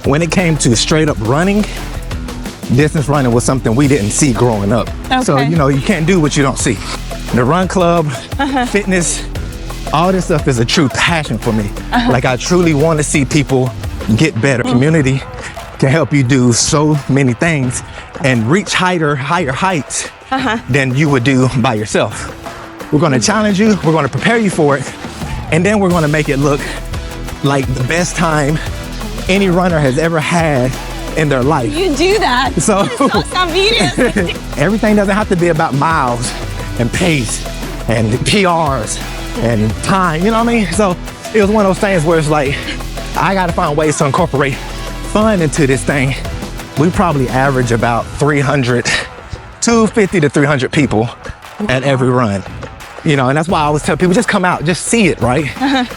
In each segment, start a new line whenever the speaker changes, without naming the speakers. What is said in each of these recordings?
when it came to straight up running, distance running was something we didn't see growing up.
Okay.
So, you know, you can't do what you don't see. The run club, fitness, all this stuff is a true passion for me. Like, I truly want to see people get better. Community can help you do so many things and reach higher heights than you would do by yourself. We're going to challenge you, we're going to prepare you for it, and then we're going to make it look like the best time any runner has ever had in their life.
You do that.
So
Some videos.
everything doesn't have to be about miles and pace and PRs and time, you know what I mean? So it was one of those things where it's like, I gotta find ways to incorporate fun into this thing. We probably average about 250 to 300 people at every run. You know, and that's why I always tell people, just come out, just see it, right?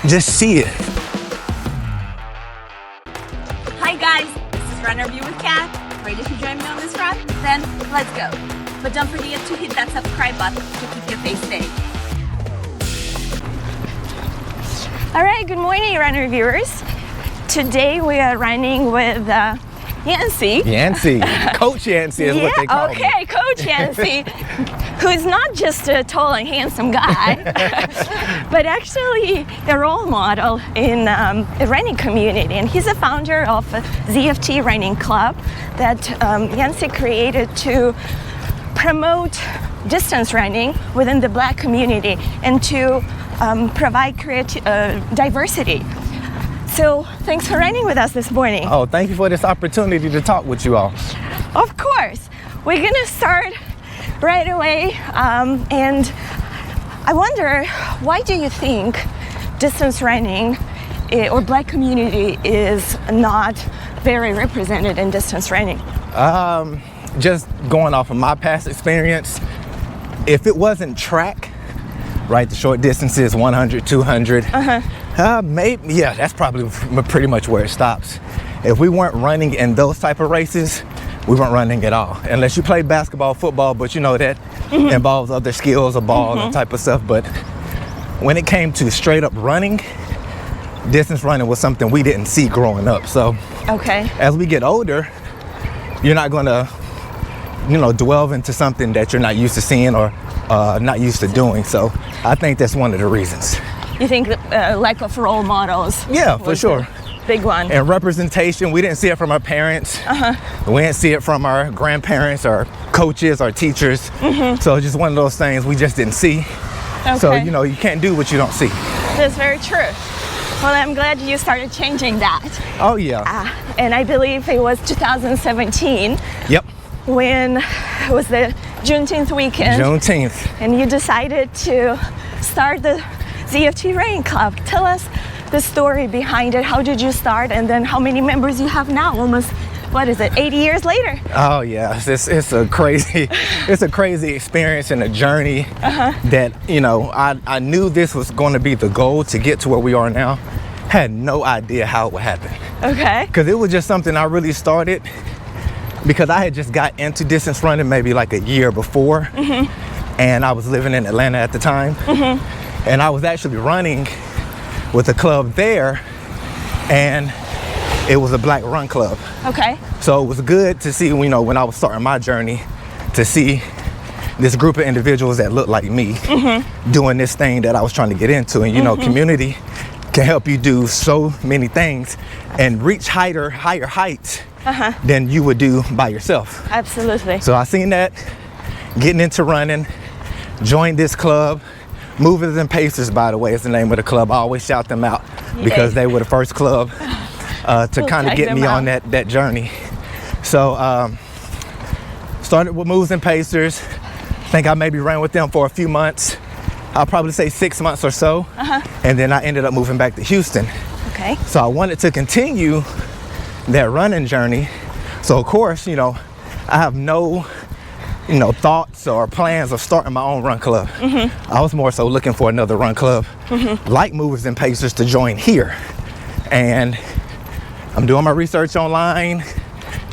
Just see it.
Hi guys, this is Runner View with Kat. Ready to join me on this run? Then let's go. But don't forget to hit that subscribe button to keep your face safe. All right, good morning, runner viewers. Today we are running with Yancey.
Yancey, Coach Yancey is what they call me.
Okay, Coach Yancey, who is not just a tall and handsome guy, but actually a role model in a running community. And he's a founder of a ZFT Run Club that Yancey created to promote distance running within the Black community and to provide diversity. So thanks for running with us this morning.
Oh, thank you for this opportunity to talk with you all.
Of course. We're gonna start right away. And I wonder, why do you think distance running or Black community is not very represented in distance running?
Just going off of my past experience, if it wasn't track, right, the short distances, 100, 200, maybe, yeah, that's probably pretty much where it stops. If we weren't running in those type of races, we weren't running at all. Unless you play basketball, football, but you know that involves other skills, a ball, and type of stuff. But when it came to straight up running, distance running was something we didn't see growing up. So as we get older, you're not gonna, you know, delve into something that you're not used to seeing or not used to doing. So I think that's one of the reasons.
You think lack of role models?
Yeah, for sure.
Big one.
And representation, we didn't see it from our parents. We didn't see it from our grandparents or coaches or teachers. So it's just one of those things we just didn't see. So, you know, you can't do what you don't see. That's
very true. Well, I'm glad you started changing that.
Oh, yeah.
And I believe it was 2017.
Yep.
When it was the Juneteenth weekend.
Juneteenth.
And you decided to start the ZFT Run Club. Tell us the story behind it. How did you start, and then how many members you have now? Almost, what is it, 80 years later? Oh yeah, it's a crazy, it's a crazy experience and a journey that, you know, I knew this was going to be the goal to get to where we are now. Had no idea how it would happen. Okay. Because it was just something I really started because I had just got into distance running maybe like a year before, and I was living in Atlanta at the time, and I was actually running with a club there, and it was a Black run club. Okay. So it was good to see, you know, when I was starting my journey, to see this group of individuals that looked like me doing this thing that I was trying to get into. And you know, community can help you do so many things and reach higher heights than you would do by yourself. Absolutely. So I seen that, getting into running, joined this club. Movers and Pacers, by the way, is the name of the club. I always shout them out because they were the first club to kind of get me on that journey. So started with Movers and Pacers. I think I maybe ran with them for a few months. I'll probably say 6 months or so. And then I ended up moving back to Houston. Okay. So I wanted to continue that running journey. So of course, you know, I have no, you know, thoughts or plans of starting my own run club. I was more so looking for another run club like Movers and Pacers to join here. And I'm doing my research online,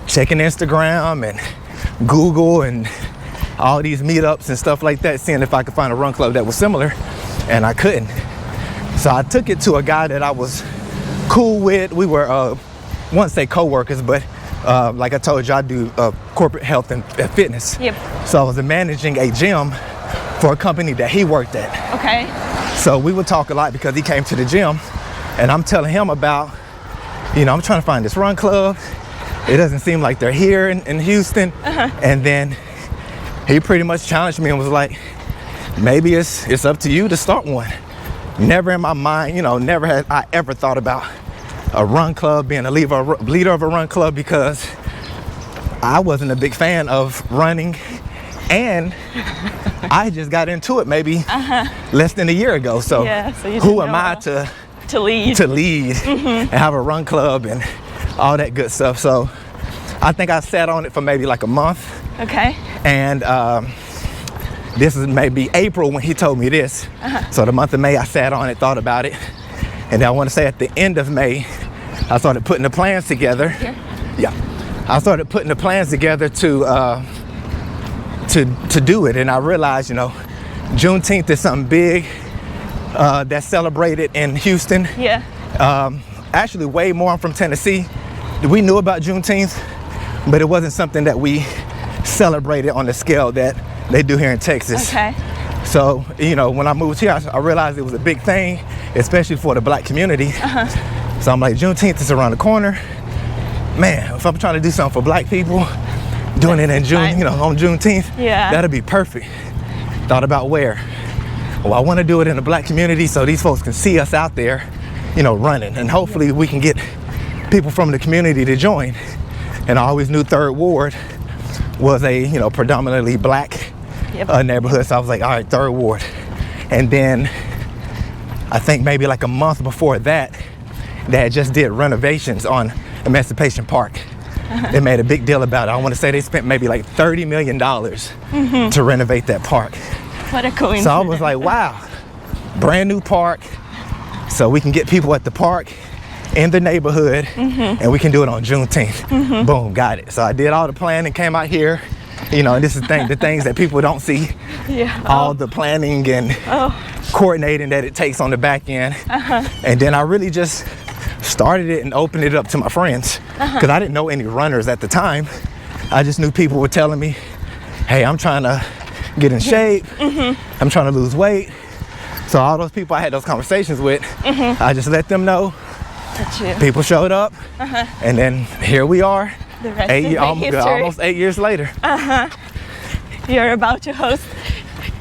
checking Instagram and Google and all these meetups and stuff like that, seeing if I could find a run club that was similar, and I couldn't. So I took it to a guy that I was cool with. We were
wouldn't say co-workers, but like I told you, I do corporate health and fitness.
Yep.
So I was managing a gym for a company that he worked at.
Okay.
So we would talk a lot because he came to the gym, and I'm telling him about, you know, I'm trying to find this run club. It doesn't seem like they're here in Houston. And then he pretty much challenged me and was like, maybe it's up to you to start one. Never in my mind, you know, never had I ever thought about a run club, being a leader of a run club, because I wasn't a big fan of running, and I just got into it maybe less than a year ago. So, who am I to lead and have a run club and all that good stuff? So I think I sat on it for maybe like a month.
Okay.
And this is maybe April when he told me this. So the month of May, I sat on it, thought about it. And I want to say at the end of May, I started putting the plans together.
Here?
Yeah. I started putting the plans together to do it. And I realized, you know, Juneteenth is something big that's celebrated in Houston.
Yeah.
Actually, way more. I'm from Tennessee. We knew about Juneteenth, but it wasn't something that we celebrated on the scale that they do here in Texas.
Okay.
So, you know, when I moved here, I realized it was a big thing, especially for the black community. So I'm like, Juneteenth is around the corner. Man, if I'm trying to do something for black people, doing it in June, you know, on Juneteenth, that'd be perfect. Thought about where. Well, I want to do it in the black community so these folks can see us out there, you know, running, and hopefully we can get people from the community to join. And I always knew Third Ward was a, you know, predominantly black neighborhood. So I was like, all right, Third Ward. And then I think maybe like a month before that, they had just did renovations on Emancipation Park. They made a big deal about it. I want to say they spent maybe like $30 million to renovate that park.
What a coincidence.
So I was like, wow, brand new park. So we can get people at the park in the neighborhood, and we can do it on Juneteenth. Boom, got it. So I did all the planning, came out here, you know, and this is the things that people don't see. All the planning and coordinating that it takes on the back end. And then I really just started it and opened it up to my friends, because I didn't know any runners at the time. I just knew people were telling me, hey, I'm trying to get in shape. I'm trying to lose weight. So all those people I had those conversations with, I just let them know. People showed up, and then here we are, almost 8 years later.
You're about to host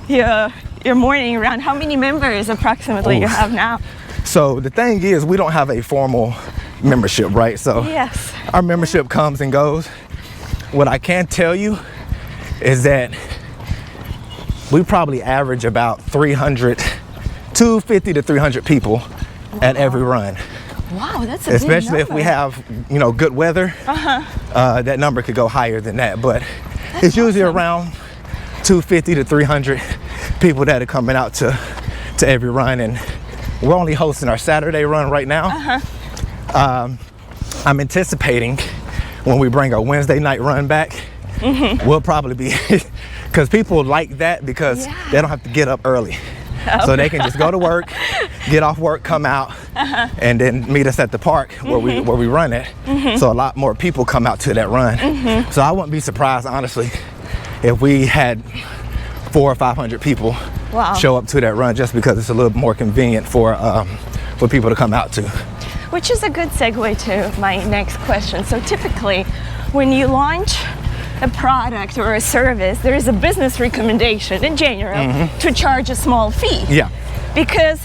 your morning round. How many members approximately you have now?
So the thing is, we don't have a formal membership, right? So our membership comes and goes. What I can tell you is that we probably average about 250 to 300 people at every run.
Wow, that's a
especially
big
if we have, you know, good weather. That number could go higher than that, but it's usually around 250 to 300 people that are coming out to every run. And we're only hosting our Saturday run right now. I'm anticipating when we bring our Wednesday night run back, we'll probably be, because people like that because they don't have to get up early. So they can just go to work, get off work, come out, and then meet us at the park where we run it. So a lot more people come out to that run. So I wouldn't be surprised, honestly, if we had 400 or 500 people show up to that run, just because it's a little more convenient for people to come out to.
Which is a good segue to my next question. So typically, when you launch a product or a service, there is a business recommendation in general to charge a small fee. Because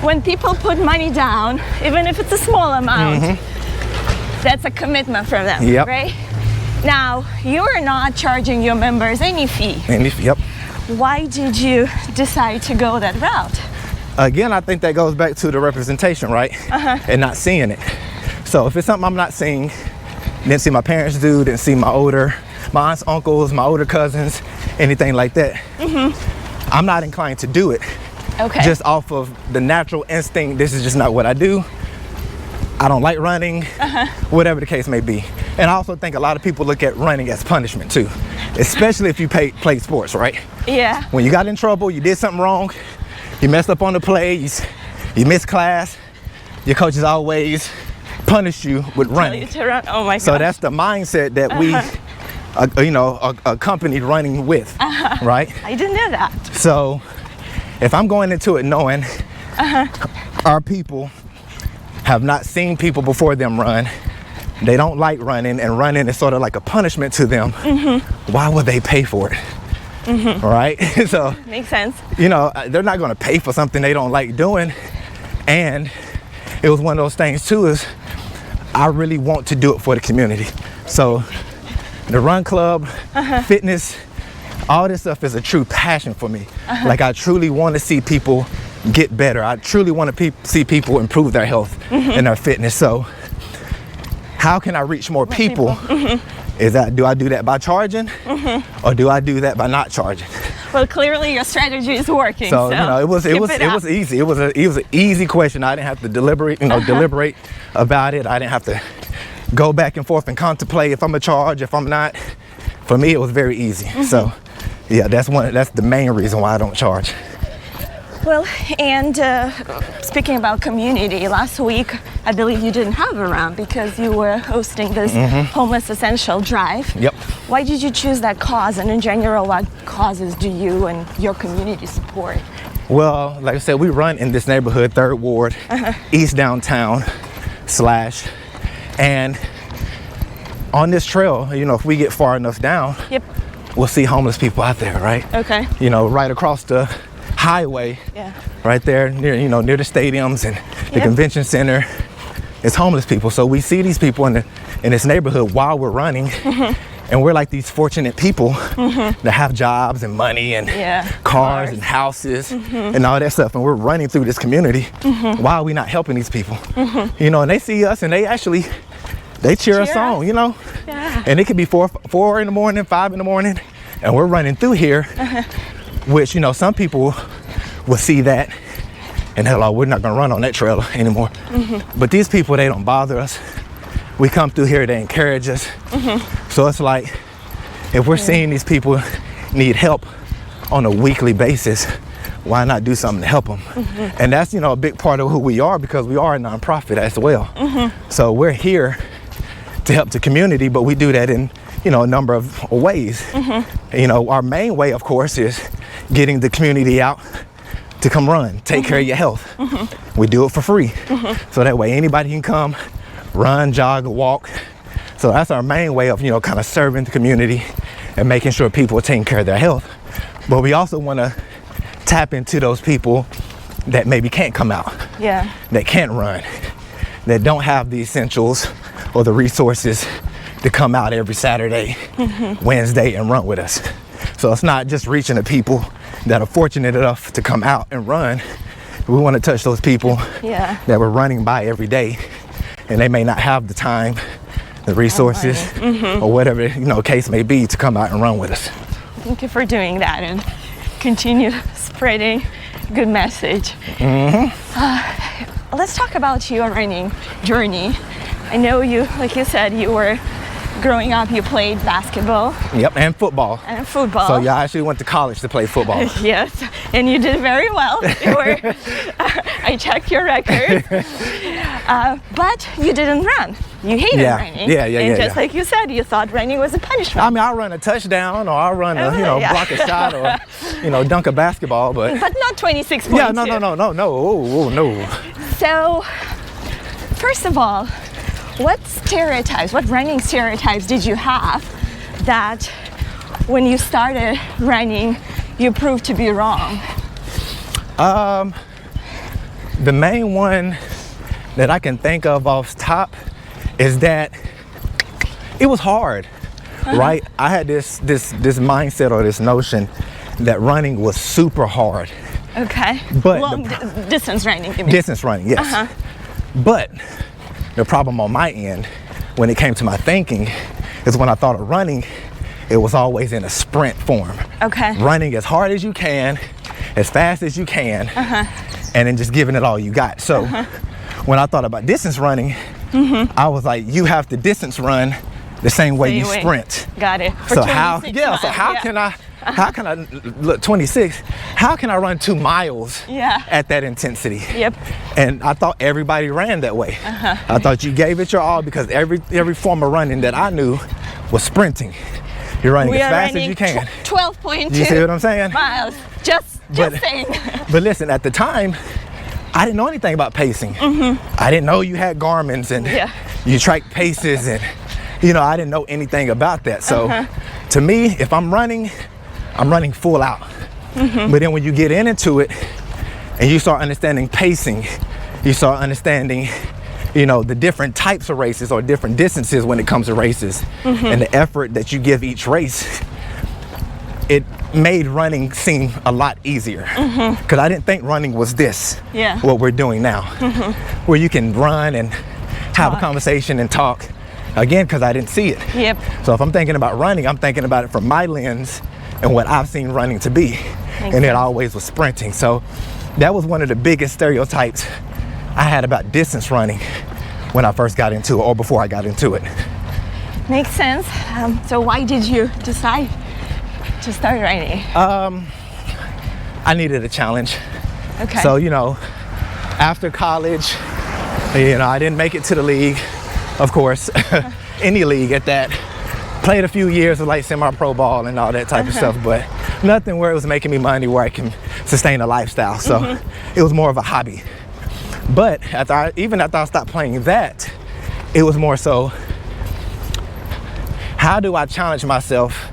when people put money down, even if it's a small amount, that's a commitment from them, right? Now, you're not charging your members any fee. Why did you decide to go that route?
Again, I think that goes back to the representation, right? And not seeing it. So if it's something I'm not seeing, didn't see my parents do, didn't see my aunts, uncles, my older cousins, anything like that, I'm not inclined to do it. Just off of the natural instinct, this is just not what I do. I don't like running, whatever the case may be. And I also think a lot of people look at running as punishment too, especially if you play sports, right? When you got in trouble, you did something wrong, you messed up on the play, you missed class, your coach is always punish you with running.
To run. Oh my God.
So that's the mindset that we, accompanied running with, right?
I didn't know that.
So if I'm going into it knowing our people have not seen people before them run, they don't like running, and running is sort of like a punishment to them, why would they pay for it? Right? So
makes sense.
You know, they're not going to pay for something they don't like doing. And it was one of those things too, is I really want to do it for the community. So the run club, fitness, all this stuff is a true passion for me. Like, I truly want to see people get better. I truly want to see people improve their health and their fitness. So how can I reach more people? Do I do that by charging, or do I do that by not charging?
Well, clearly your strategy is working.
So, you know, it was easy. It was an easy question. I didn't have to deliberate about it. I didn't have to go back and forth and contemplate if I'm a charge, if I'm not. For me, it was very easy. So, yeah, that's the main reason why I don't charge.
Well, and speaking about community, last week I believe you didn't have a run because you were hosting this Homeless Essential Drive.
Yep.
Why did you choose that cause, and in general, what causes do you and your community support?
Well, like I said, we run in this neighborhood, 3rd Ward, East Downtown / and on this trail, you know, if we get far enough down, we'll see homeless people out there, right?
Okay.
You know, right across the highway, right there near the stadiums and the convention center, it's homeless people. So we see these people in this neighborhood while we're running, and we're like these fortunate people that have jobs and money and cars and houses and all that stuff, and we're running through this community while we're not helping these people. You know, and they see us and they cheer us on, you know. And it could be 4 in the morning, 5 in the morning, and we're running through here, which, you know, some people will see that and they're like, we're not gonna run on that trail anymore. But these people, they don't bother us. We come through here, they encourage us. So it's like, if we're seeing these people need help on a weekly basis, why not do something to help them? And that's, you know, a big part of who we are, because we are a nonprofit as well. So we're here to help the community, but we do that in, you know, a number of ways. You know, our main way, of course, is getting the community out to come run, take care of your health. We do it for free. So that way anybody can come, run, jog, or walk. So that's our main way of, you know, kind of serving the community and making sure people are taking care of their health. But we also want to tap into those people that maybe can't come out, that can't run, that don't have the essentials or the resources to come out every Saturday, Wednesday, and run with us. So it's not just reaching the people that are fortunate enough to come out and run. We want to touch those people that we're running by every day, and they may not have the time, the resources, or whatever, you know, case may be, to come out and run with us.
Thank you for doing that and continue spreading good message. Let's talk about your running journey. I know you, like you said, you were growing up, you played basketball.
And football. So yeah, I actually went to college to play football.
Yes, and you did very well. I checked your record. But you didn't run. You hated running. And just like you said, you thought running was a punishment.
I mean, I'll run a touchdown, or I'll run a, block a shot, or, dunk a basketball, but
not 26 points.
Yeah, no.
So, first of all, what running stereotypes did you have that when you started running, you proved to be wrong?
The main one that I can think of off top is that it was hard, right? I had this mindset or this notion that running was super hard.
Okay.
But
distance running, you mean?
Distance running, yes. But the problem on my end, when it came to my thinking, is when I thought of running, it was always in a sprint form.
Okay.
Running as hard as you can, as fast as you can, and then just giving it all you got. So when I thought about distance running, I was like, you have to distance run the same way you sprint.
Got it.
So how can How can I, look, 26, how can I run 2 miles at that intensity?
Yep.
And I thought everybody ran that way. I thought you gave it your all because every form of running that I knew was sprinting. You're running as fast as you can.
12.2
You see what I'm saying?
miles. Just saying.
But listen, at the time, I didn't know anything about pacing. I didn't know you had Garmin's and you track paces, and you know, I didn't know anything about that. So to me, if I'm running full out. But then when you get into it and you start understanding pacing, you start understanding, you know, the different types of races or different distances when it comes to races and the effort that you give each race, it made running seem a lot easier. Because I didn't think running was this, what we're doing now, where you can run and have a conversation and talk. Again, because I didn't see it.
Yep.
So if I'm thinking about running, I'm thinking about it from my lens and what I've seen running to be. And it always was sprinting. So that was one of the biggest stereotypes I had about distance running when I first got into it, or before I got into it.
Makes sense. So why did you decide to start running?
I needed a challenge.
Okay.
So, you know, after college, you know, I didn't make it to the league, of course, any league at that. Played a few years of like semi-pro ball and all that type of stuff, but nothing where it was making me money where I can sustain a lifestyle. So it was more of a hobby. But even after I stopped playing that, it was more so, how do I challenge myself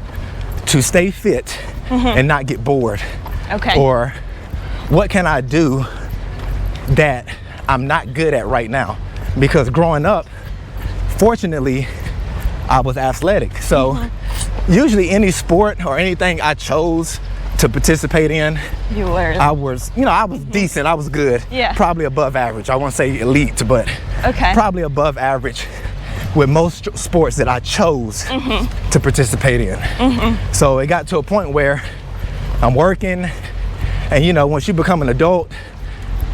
to stay fit and not get bored?
Okay.
Or what can I do that I'm not good at right now? Because growing up, fortunately, I was athletic. So usually any sport or anything I chose to participate in, I was decent, I was good.
Yeah.
Probably above average. I won't say elite, but probably above average with most sports that I chose to participate in. So it got to a point where I'm working, and you know, once you become an adult,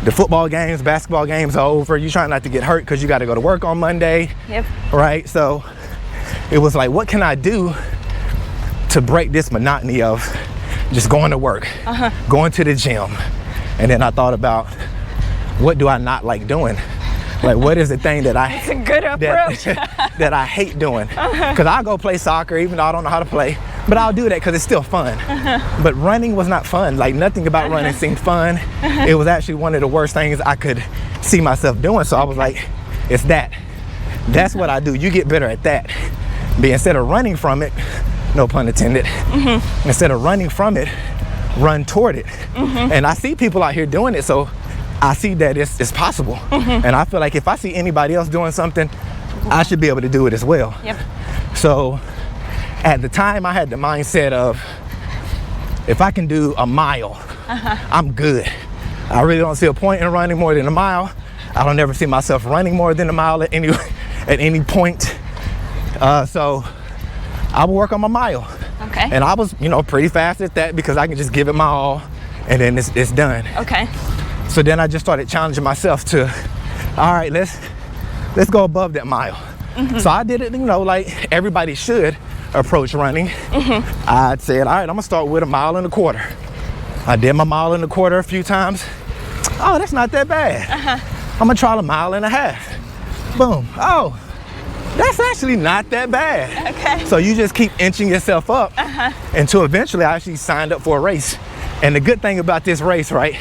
the football games, basketball games are over. You try not to get hurt because you got to go to work on Monday.
Yep.
Right? So it was like, what can I do to break this monotony of just going to work, going to the gym? And then I thought about, what do I not like doing? Like, what is the thing that
That's a good approach.
that I hate doing? Because I'll go play soccer even though I don't know how to play, but I'll do that because it's still fun. But running was not fun. Like, nothing about running seemed fun. It was actually one of the worst things I could see myself doing. So I was like, it's that. That's what I do. You get better at that. But instead of running from it, no pun intended, instead of running from it, run toward it. And I see people out here doing it, so I see that it's possible. And I feel like if I see anybody else doing something, I should be able to do it as well.
Yep.
So at the time, I had the mindset of, if I can do a mile, I'm good. I really don't see a point in running more than a mile. I don't ever see myself running more than a mile at any point. So I will work on my mile.
Okay.
And I was, you know, pretty fast at that because I can just give it my all and then it's done.
Okay.
So then I just started challenging myself to, all right, let's go above that mile. So I did it, you know, like everybody should approach running. I said, all right, I'm gonna start with 1.25 miles. I did my 1.25 miles a few times. Oh, that's not that bad. I'm gonna try 1.5 miles. Boom. Oh, that's actually not that bad.
Okay.
So you just keep inching yourself up until eventually I actually signed up for a race. And the good thing about this race, right,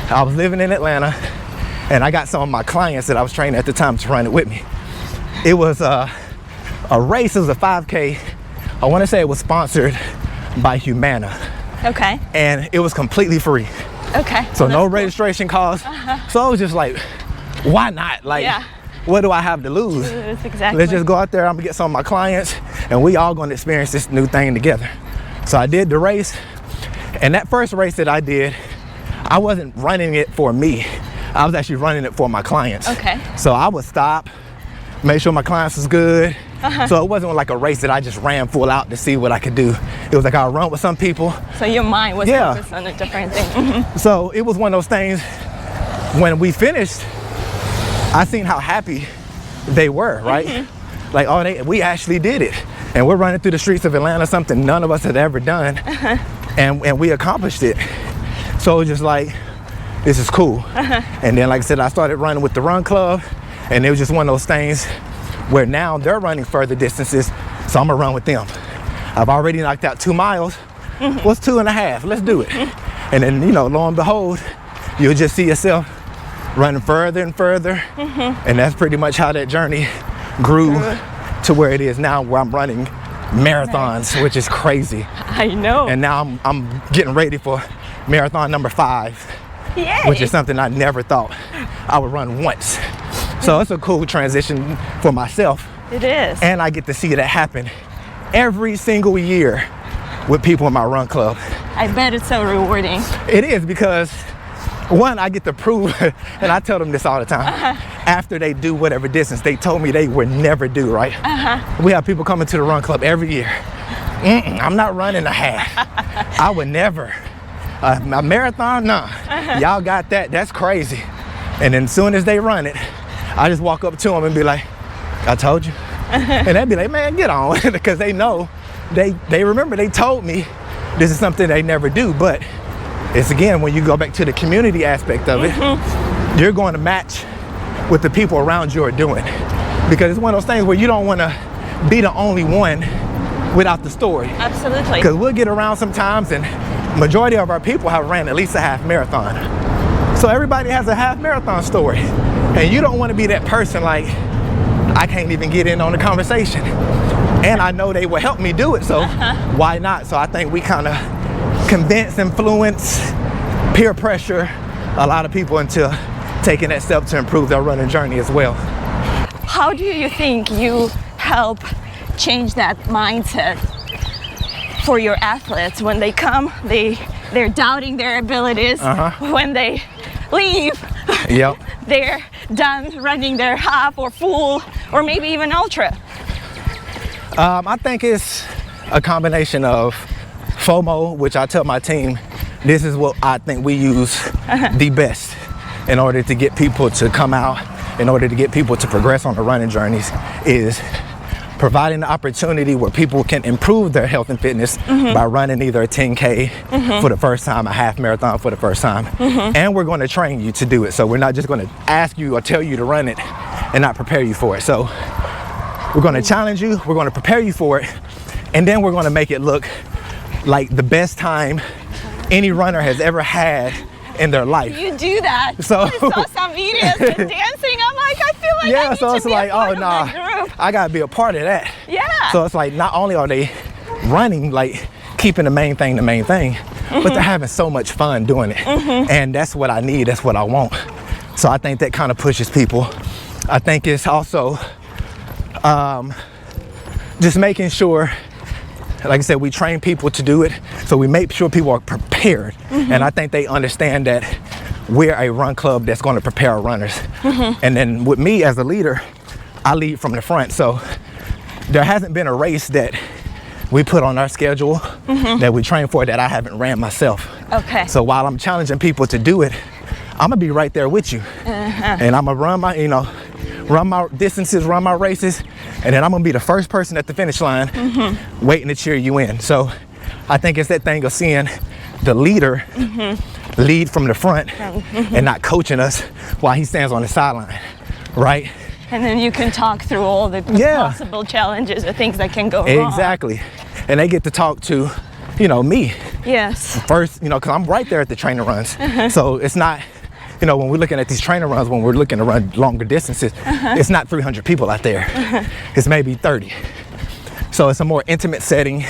I was living in Atlanta and I got some of my clients that I was training at the time to run it with me. It was a race, it was a 5K. I wanna say it was sponsored by Humana.
Okay.
And it was completely free.
Okay.
So no registration cost. So I was just like, why not? Like, what do I have to lose?
Exactly.
Let's just go out there, I'm gonna get some of my clients and we all gonna experience this new thing together. So I did the race, and that first race that I did, I wasn't running it for me. I was actually running it for my clients.
Okay.
So I would stop, make sure my clients was good. So it wasn't like a race that I just ran full out to see what I could do. It was like I run with some people.
So your mind was focused on a different thing.
So it was one of those things, when we finished, I seen how happy they were, right? Like, oh, we actually did it. And we're running through the streets of Atlanta, something none of us had ever done. and we accomplished it. So it was just like, this is cool. And then, like I said, I started running with the Run Club, and it was just one of those things where now they're running further distances, so I'm gonna run with them. I've already knocked out 2 miles. What's 2.5? Let's do it. And then, you know, lo and behold, you'll just see yourself running further and further. And that's pretty much how that journey grew to where it is now, where I'm running marathons, which is crazy.
I know.
And now I'm getting ready for marathon number 5,
Yay.
which is something I never thought I would run once. So it's a cool transition for myself.
It is.
And I get to see that happen every single year with people in my Run Club.
I bet it's so rewarding.
It is, because one, I get to prove, and I tell them this all the time, after they do whatever distance they told me they would never do, right? We have people coming to the Run Club every year. I'm not running a half. I would never. A marathon, nah. Y'all got that, that's crazy. And then as soon as they run it, I just walk up to them and be like, I told you. And they'd be like, man, get on, because they know, they remember they told me this is something they never do. But it's, again, when you go back to the community aspect of it, you're going to match what the people around you are doing. Because it's one of those things where you don't want to be the only one without the story.
Absolutely.
Because we'll get around sometimes, and majority of our people have ran at least a half marathon. So everybody has a half marathon story. And you don't want to be that person like, I can't even get in on the conversation. And I know they will help me do it, so why not? So I think we kind of convince, influence, peer pressure a lot of people into taking that step to improve their running journey as well.
How do you think you help change that mindset for your athletes when they come? They're doubting their abilities. When they leave,
Yep.
they're done running their half or full or maybe even ultra.
I think it's a combination of FOMO, which I tell my team, this is what I think we use the best in order to get people to come out, in order to get people to progress on the running journeys, is providing the opportunity where people can improve their health and fitness by running either a 10K for the first time, a half marathon for the first time. And we're going to train you to do it. So we're not just going to ask you or tell you to run it and not prepare you for it. So we're going to challenge you, we're going to prepare you for it, and then we're going to make it look like the best time any runner has ever had in their life.
You do that.
So
I saw some videos and dancing. I'm like, I feel like I need
so
to
it's
be
like,
a part
oh
of
nah,
that group.
I gotta be a part of that.
Yeah.
So it's like, not only are they running, like keeping the main thing, but they're having so much fun doing it. And that's what I need, that's what I want. So I think that kind of pushes people. I think it's also just making sure, like I said, we train people to do it, so we make sure people are prepared. And I think they understand that we're a run club that's going to prepare our runners. And then with me as a leader, I lead from the front. So there hasn't been a race that we put on our schedule that we train for that I haven't ran myself.
Okay.
So while I'm challenging people to do it, I'm gonna be right there with you. And I'm gonna run my, run my distances, run my races, and then I'm gonna be the first person at the finish line waiting to cheer you in. So I think it's that thing of seeing the leader lead from the front and not coaching us while he stands on the sideline, right?
And then you can talk through all the possible challenges or things that can go wrong.
Exactly. And they get to talk to, me
Yes.
first, because I'm right there at the training runs. So it's not, when we're looking at these training runs, when we're looking to run longer distances, it's not 300 people out there. It's maybe 30. So it's a more intimate setting,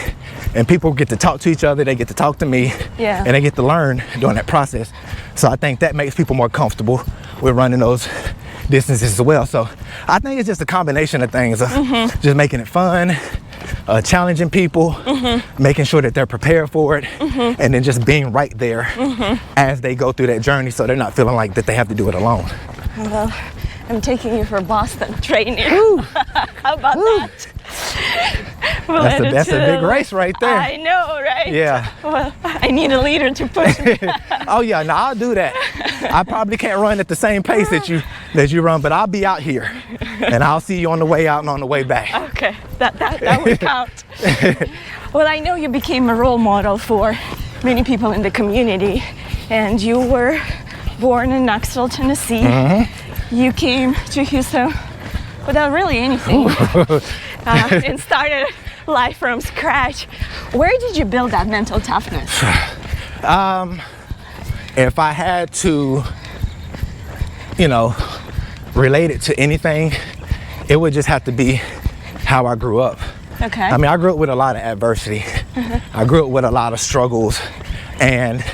and people get to talk to each other, they get to talk to me, and they get to learn during that process. So I think that makes people more comfortable with running those distances as well. So I think it's just a combination of things of just making it fun, challenging people, making sure that they're prepared for it, and then just being right there as they go through that journey, so they're not feeling like that they have to do it alone.
Well, I'm taking you for Boston training. How about that?
That's a big race right there.
I know, right?
Yeah.
Well, I need a leader to push me.
Oh yeah, no, I'll do that. I probably can't run at the same pace that you run, but I'll be out here, and I'll see you on the way out and on the way back.
Okay, that would count. Well, I know you became a role model for many people in the community. And you were born in Knoxville, Tennessee. You came to Houston without really anything and started life from scratch. Where did you build that mental toughness?
If I had to, relate it to anything, it would just have to be how I grew up.
Okay.
I mean, I grew up with a lot of adversity. I grew up with a lot of struggles. And,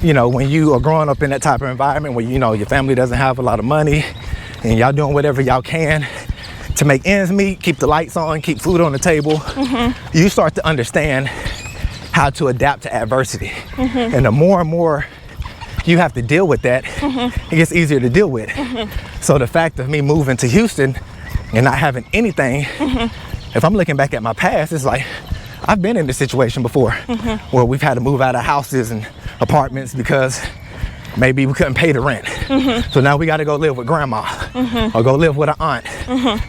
when you are growing up in that type of environment where, your family doesn't have a lot of money and y'all doing whatever y'all can to make ends meet, keep the lights on, keep food on the table, you start to understand how to adapt to adversity. And the more and more you have to deal with that, it gets easier to deal with. So the fact of me moving to Houston and not having anything, if I'm looking back at my past, it's like, I've been in this situation before where we've had to move out of houses and apartments because maybe we couldn't pay the rent. So now we got to go live with grandma or go live with an aunt.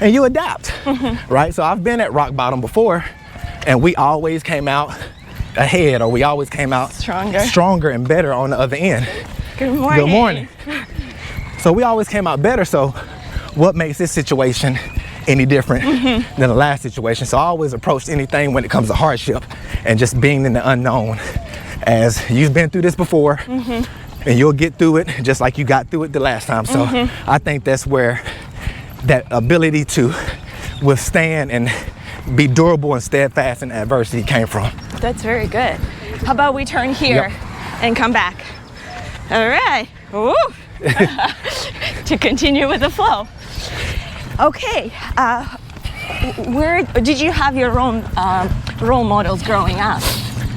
And you adapt, right? So I've been at rock bottom before, and we always came out ahead, or we always came out stronger and better on the other end.
Good morning.
Good morning. So we always came out better. So what makes this situation any different than the last situation? So I always approach anything when it comes to hardship and just being in the unknown, as you've been through this before and you'll get through it just like you got through it the last time. So I think that's where that ability to withstand and be durable and steadfast in adversity came from.
That's very good. How about we turn here and come back? All right. Woo. To continue with the flow. Okay. Where did you have your own role models growing up?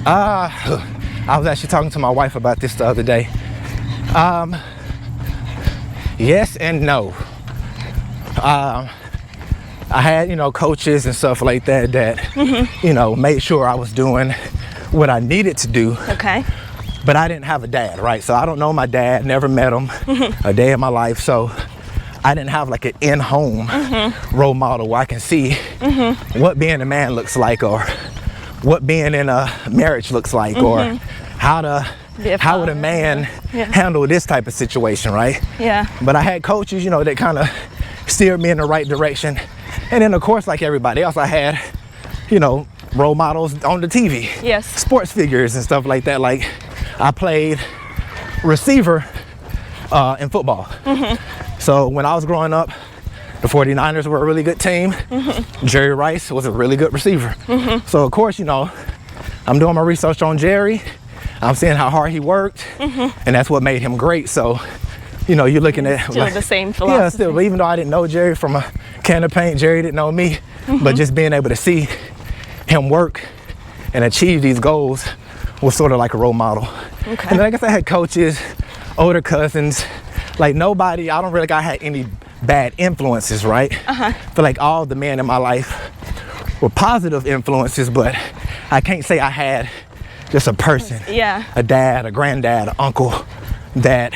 I was actually talking to my wife about this the other day. Yes and no. I had, coaches and stuff like that made sure I was doing what I needed to do.
Okay.
But I didn't have a dad, right? So I don't know my dad, never met him a day in my life. So I didn't have like an in-home role model where I can see what being a man looks like, or what being in a marriage looks like, or how would a man handle this type of situation, right?
Yeah.
But I had coaches, that kind of steered me in the right direction. And then of course, like everybody else, I had, role models on the TV.
Yes.
Sports figures and stuff like that. Like I played receiver in football. So when I was growing up, the 49ers were a really good team. Jerry Rice was a really good receiver. So of course, I'm doing my research on Jerry. I'm seeing how hard he worked, and that's what made him great. So, you're looking at
still the same philosophy.
Yeah, still. But even though I didn't know Jerry from a can of paint, Jerry didn't know me. But just being able to see him work and achieve these goals was sort of like a role model.
Okay.
And then I guess I had coaches, older cousins, like nobody. I don't really think I had any bad influences, right? I feel like all the men in my life were positive influences, but I can't say I had just a person, a dad, a granddad, an uncle that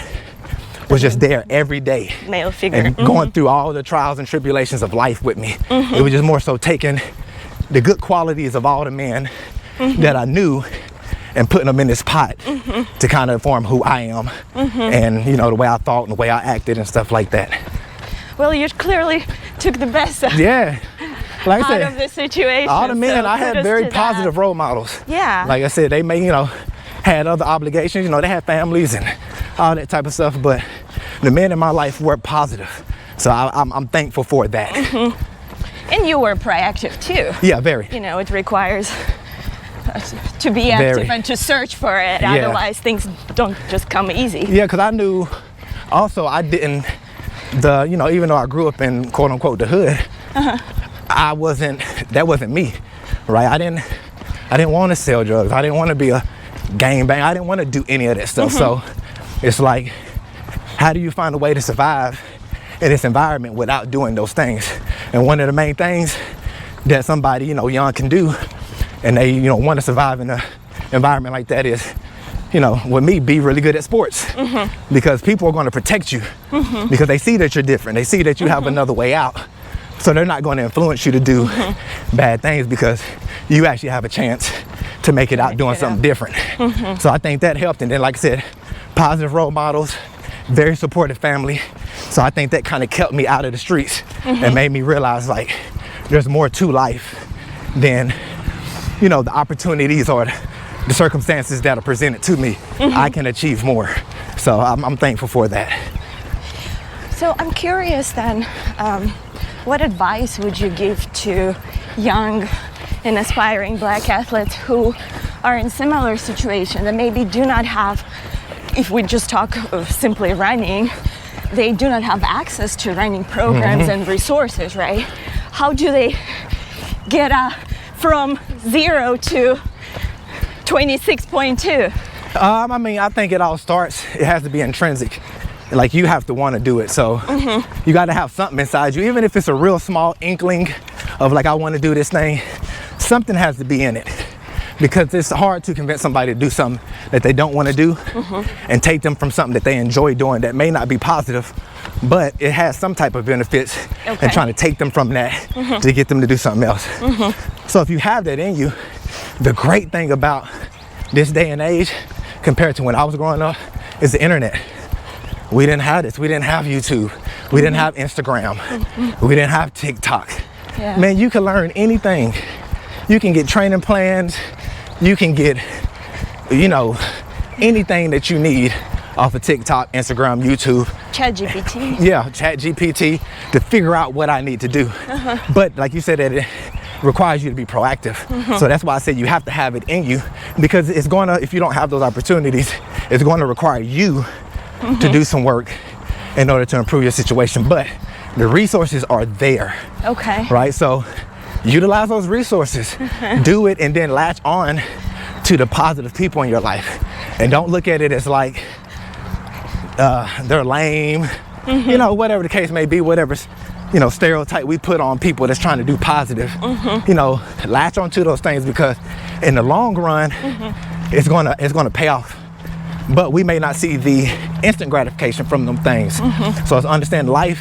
was just there every day.
Male figure.
And going through all the trials and tribulations of life with me. It was just more so taking the good qualities of all the men that I knew and putting them in this pot to kind of form who I am and, the way I thought and the way I acted and stuff like that.
Well, you clearly took the best
like I said,
out of the situation.
All the men,
so
I had very positive role models.
Yeah.
Like I said, they may, had other obligations, they had families and all that type of stuff, but the men in my life were positive. So I'm thankful for that.
And you were proactive too.
Yeah, very.
It requires to be active and to search for it.
Yeah.
Otherwise, things don't just come easy.
Yeah, because I knew also I didn't, even though I grew up in quote unquote the hood, that wasn't me, right? I didn't want to sell drugs. I didn't want to be a gangbang. I didn't want to do any of that stuff. So it's like, how do you find a way to survive in this environment without doing those things? And one of the main things that somebody, young can do, and they, want to survive in an environment like that is, with me, be really good at sports. Because people are going to protect you because they see that you're different. They see that you have another way out. So they're not going to influence you to do bad things because you actually have a chance to make it out doing something different. So I think that helped. And then, like I said, positive role models, very supportive family. So I think that kind of kept me out of the streets and made me realize like there's more to life than, you know, the opportunities or the circumstances that are presented to me. I can achieve more. So I'm thankful for that.
So I'm curious then, what advice would you give to young and aspiring Black athletes who are in similar situations and maybe do not have, if we just talk of simply running, they do not have access to running programs and resources, right? How do they get from 0 to 26.2?
I mean, I think it all starts, it has to be intrinsic. Like you have to want to do it. So you got to have something inside you, even if it's a real small inkling of like, I want to do this thing, something has to be in it. Because it's hard to convince somebody to do something that they don't want to do and take them from something that they enjoy doing that may not be positive, but it has some type of benefits and trying to take them from that to get them to do something else. So if you have that in you, the great thing about this day and age compared to when I was growing up is the internet. We didn't have this. We didn't have YouTube. We didn't have Instagram. We didn't have TikTok. Man, you can learn anything. You can get training plans. You can get, you know, anything that you need off of TikTok, Instagram, YouTube.
ChatGPT.
Yeah, ChatGPT to figure out what I need to do. But like you said, it requires you to be proactive. So that's why I said you have to have it in you, because it's going to, if you don't have those opportunities, it's going to require you to do some work in order to improve your situation. But the resources are there.
Okay.
Right? So utilize those resources, do it, and then latch on to the positive people in your life. And don't look at it as like they're lame, you know, whatever the case may be, whatever, you know, stereotype we put on people that's trying to do positive. You know, latch onto those things, because in the long run, it's gonna pay off. But we may not see the instant gratification from them things. So it's understand life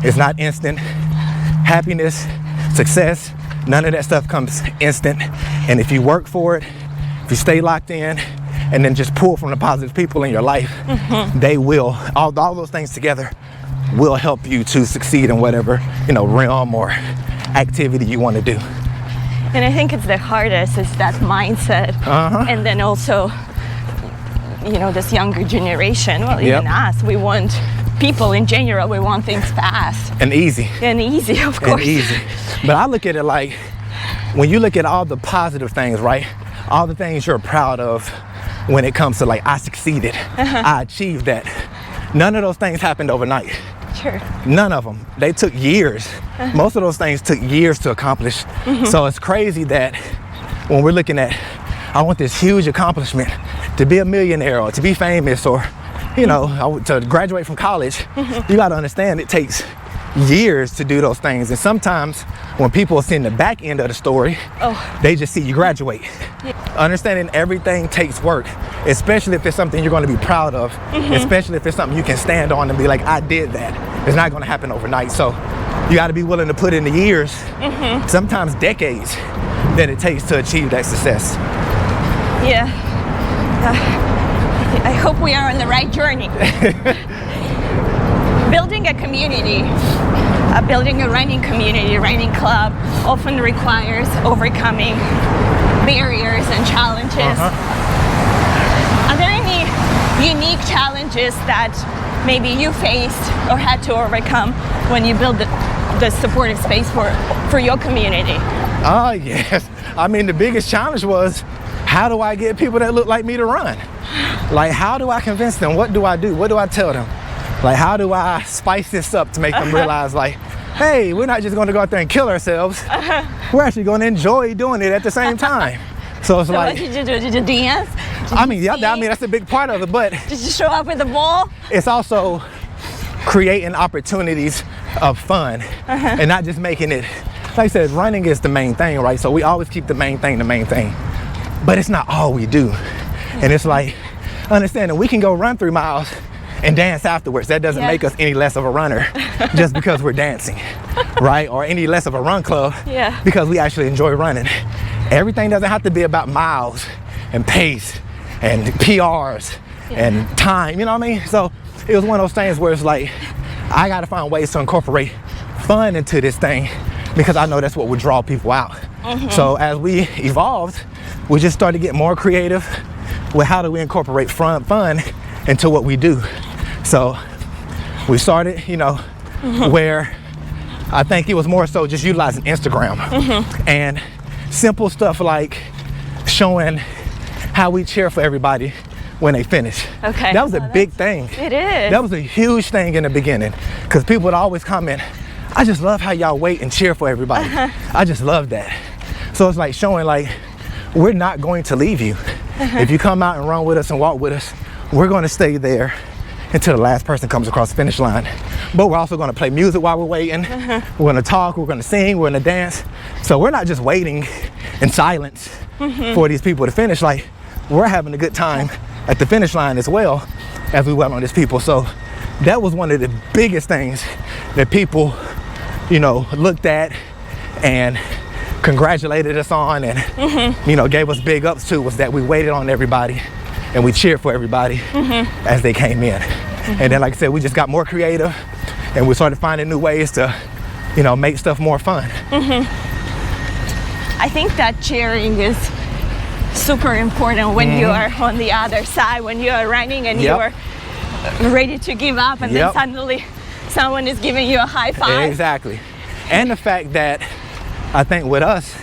is not instant. Happiness, success, none of that stuff comes instant. And if you work for it, if you stay locked in, and then just pull from the positive people in your life, they will, all those things together will help you to succeed in whatever, you know, realm or activity you want to do.
And I think it's the hardest is that mindset. And then also, you know, this younger generation, well, even us, we want people in general, we want things fast.
And easy.
And easy, of course.
And easy. But I look at it like, when you look at all the positive things, right? All the things you're proud of when it comes to like, I succeeded, I achieved that. None of those things happened overnight.
Sure.
None of them. They took years. Most of those things took years to accomplish. So it's crazy that when we're looking at, I want this huge accomplishment, to be a millionaire or to be famous or, you know, to graduate from college, you got to understand it takes years to do those things. And sometimes when people see the back end of the story, they just see you graduate. Understanding everything takes work, especially if it's something you're going to be proud of, especially if it's something you can stand on and be like, I did that. It's not going to happen overnight. So you got to be willing to put in the years, sometimes decades, that it takes to achieve that success.
Yeah. I hope we are on the right journey. Building a community, building a running community, running club often requires overcoming barriers and challenges. Are there any unique challenges that maybe you faced or had to overcome when you build the supportive space for your community?
Oh, yes. I mean, the biggest challenge was, how do I get people that look like me to run? Like, how do I convince them? What do I do? What do I tell them? Like, how do I spice this up to make them realize, like, hey, we're not just going to go out there and kill ourselves. We're actually going to enjoy doing it at the same time. So it's like,
what did you do? Did you dance?
I mean, that's a big part of it, but
did you show up with a ball?
It's also creating opportunities of fun and not just making it, like I said, running is the main thing, right? So we always keep the main thing, but it's not all we do. And it's like, understanding we can go run 3 miles and dance afterwards. That doesn't make us any less of a runner just because we're dancing, right? Or any less of a run club because we actually enjoy running. everything doesn't have to be about miles and pace and PRs and time, you know what I mean? So it was one of those things where it's like, I gotta find ways to incorporate fun into this thing because I know that's what would draw people out. So as we evolved, we just started getting more creative with how do we incorporate fun into what we do. So we started, you know, where I think it was more so just utilizing Instagram and simple stuff like showing how we cheer for everybody when they finish.
Okay.
That was a big thing.
It is.
That was a huge thing in the beginning because people would always comment, I just love how y'all wait and cheer for everybody. I just love that. So it's like showing like, we're not going to leave you. If you come out and run with us and walk with us, we're going to stay there until the last person comes across the finish line. But we're also going to play music while we're waiting. We're going to talk, we're going to sing, we're going to dance. So we're not just waiting in silence for these people to finish. Like, we're having a good time at the finish line as well as we wait on these people. So that was one of the biggest things that people, you know, looked at and congratulated us on and, you know, gave us big ups to, was that we waited on everybody and we cheered for everybody as they came in. And then, like I said, we just got more creative and we started finding new ways to, you know, make stuff more fun.
I think that cheering is super important when you are on the other side, when you are running and you are ready to give up and then suddenly someone is giving you a high five.
Exactly. And the fact that I think with us,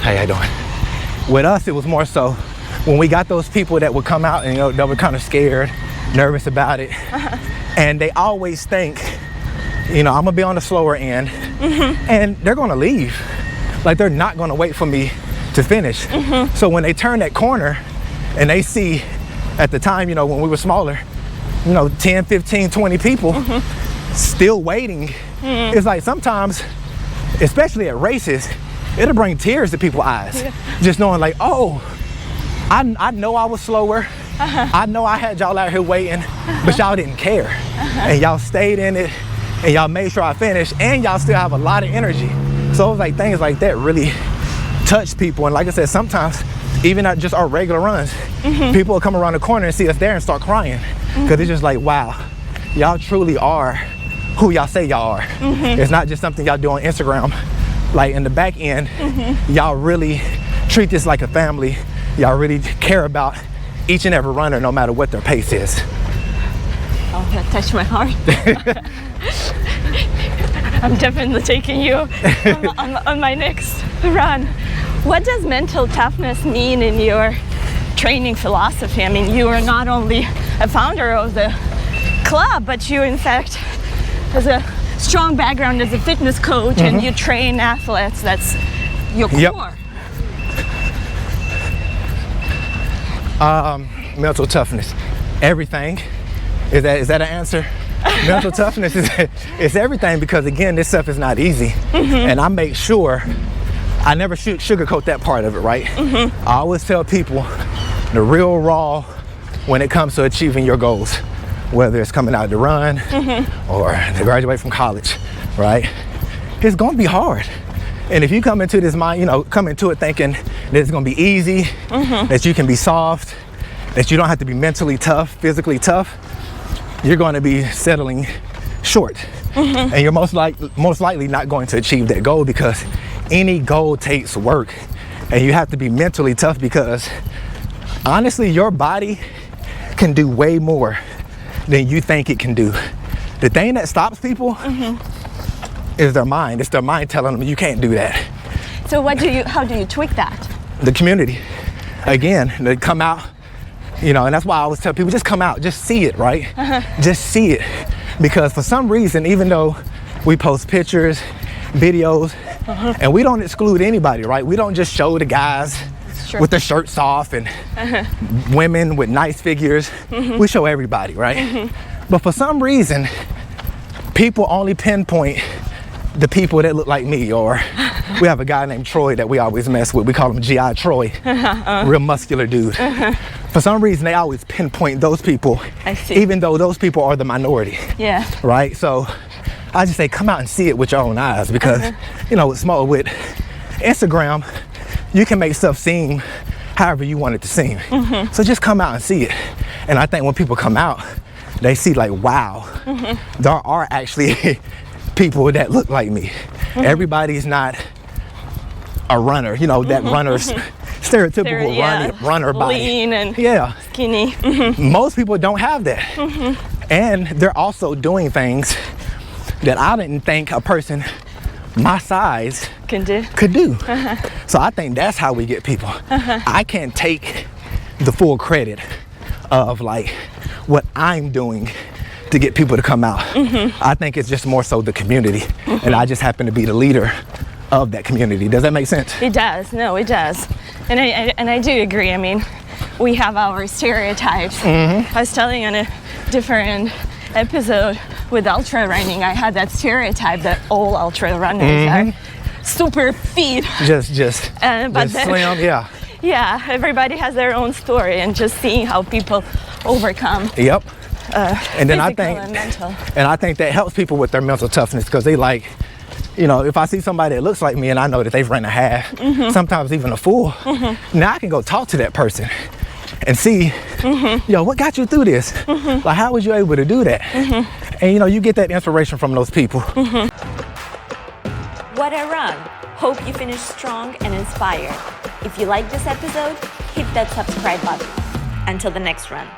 how you doing? With us, it was more so when we got those people that would come out and, you know, that were kind of scared, nervous about it, and they always think, you know, I'm gonna be on the slower end, and they're gonna leave. Like, they're not gonna wait for me to finish. So when they turn that corner and they see, at the time, you know, when we were smaller, you know, 10, 15, 20 people still waiting, it's like sometimes, especially at races, it'll bring tears to people's eyes. Just knowing like, oh, I know I was slower. I know I had y'all out here waiting, but y'all didn't care. And y'all stayed in it and y'all made sure I finished and y'all still have a lot of energy. So it was like things like that really touch people. And like I said, sometimes even at just our regular runs, people will come around the corner and see us there and start crying. Because it's just like, wow, y'all truly are who y'all say y'all are. It's not just something y'all do on Instagram. Like in the back end, y'all really treat this like a family. Y'all really care about each and every runner, no matter what their pace is.
Oh, that touched my heart. I'm definitely taking you on my next run. What does mental toughness mean in your training philosophy? I mean, you are not only a founder of the club, but you in fact has a strong background as a fitness coach and you train athletes. That's your core.
Mental toughness, everything. Is that an answer? Mental toughness is everything, because again, this stuff is not easy. And I make sure I never sugarcoat that part of it, right? I always tell people the real raw when it comes to achieving your goals, whether it's coming out to run or to graduate from college, right? It's gonna be hard. And if you come into this mind, you know, come into it thinking that it's gonna be easy, that you can be soft, that you don't have to be mentally tough, physically tough, you're gonna be settling short. And you're most likely not going to achieve that goal, because any goal takes work. And you have to be mentally tough, because honestly, your body can do way more than you think it can do. The thing that stops people is their mind. It's their mind telling them you can't do that.
So how do you tweak that?
The community. Again, they come out, you know, and that's why I always tell people, just come out, just see it, right? Just see it. Because for some reason, even though we post pictures, videos, and we don't exclude anybody, right? We don't just show the guys with their shirts off and women with nice figures. We show everybody, right? But for some reason, people only pinpoint the people that look like me. Or we have a guy named Troy that we always mess with. We call him G.I. Troy, real muscular dude. For some reason, they always pinpoint those people,
I see.
Even though those people are the minority.
Yeah.
Right? So I just say, come out and see it with your own eyes, because, you know, with Instagram, you can make stuff seem however you want it to seem. So just come out and see it. And I think when people come out, they see like, wow, there are actually people that look like me. Everybody's not a runner, you know, that runner's stereotypical runner body.
Lean and skinny.
Most people don't have that. And they're also doing things that I didn't think a person my size could do. So I think that's how we get people. I can't take the full credit of like what I'm doing to get people to come out. I think it's just more so the community, and I just happen to be the leader of that community. Does that make sense?
It does. No, it does. And I do agree. I mean, we have our stereotypes. I was telling on a different episode with ultra running, I had that stereotype that all ultra runners are super fit.
Just
but
slim,
yeah, everybody has their own story, and just seeing how people overcome.
Yep. And then I think that helps people with their mental toughness, because they like, you know, if I see somebody that looks like me and I know that they've run a half, sometimes even a full, now I can go talk to that person and see, yo, what got you through this? Like, how was you able to do that? And you know, you get that inspiration from those people.
What a run! Hope you finish strong and inspired. If you like this episode, hit that subscribe button. Until the next run.